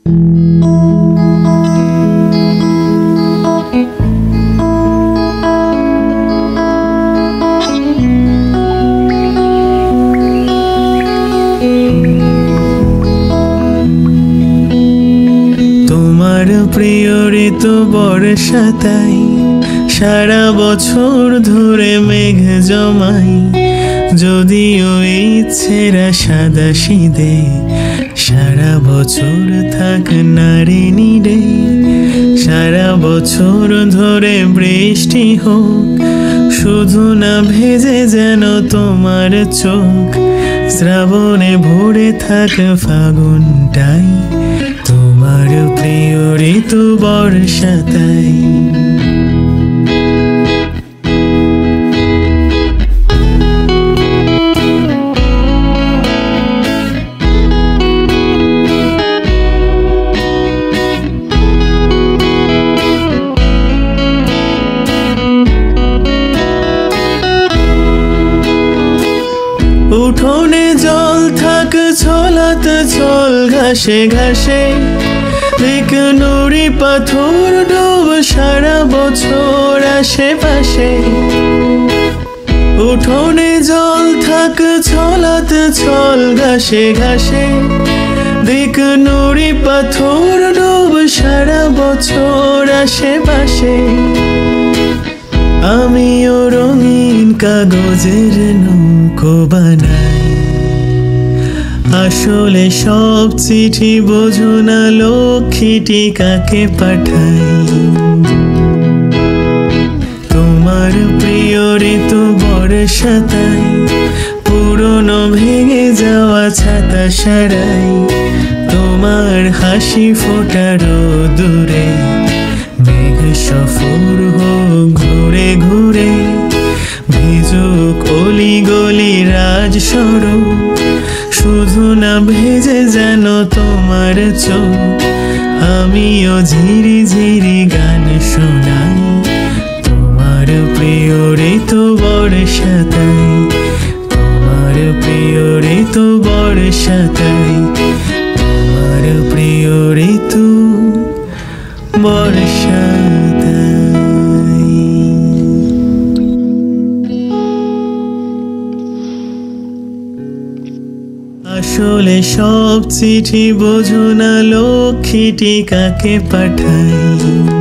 তোমার প্রিয় ঋতু বর্ষা তাই সারা বছর ধরে মেঘ জমাই, যদিও ইচ্ছেরা সাদা সিদে সারা বছর থাক নারে নিরে। সারা বছর ধরে বৃষ্টি হোক, শুধু না ভেজে যেন তোমার চোখ। শ্রাবণে ভরে থাক ফাগুনটাই, তোমার প্রিয় ঋতু বর্ষা তাই। উঠোনে জল থাক ছলাত ছল ঘাসে ঘাসে, এক নুড়ি পাথর ডুব সারা বছর আশেপাশে। উঠোনে জল থাক ছলাত ছল ঘাসে ঘাসে, এক নুড়ি পাথর ডুব সারা বছর আশেপাশে। আমিও রঙিন কাগজের নৌকো বানাই, আসলে সব চিঠি বোঝো না লক্ষ্মীটি কাকে পাঠাই। তোমার প্রিয় ঋতু বর্ষা তাই, পুরনো ভেঙে যাওয়া ছাতা সারাই। তোমার হাসি ফোটার দূরে মেঘ সফর হোক ঘুরে ঘুরে, ভিজুক অলি গলি রাজ সড়ক, শুধু না ভেজে যেন তোমার চোখ। আমিও ঝিরি ঝিরি গান শোনাই, তোমার প্রিয় ঋতু বর্ষা তাই। তোমার প্রিয় ঋতু বর্ষা তাই, তোমার প্রিয় ঋতু বর্ষা তাই। আসলে সব চিঠি বোঝো না লক্ষ্মীটি কাকে পাঠাই।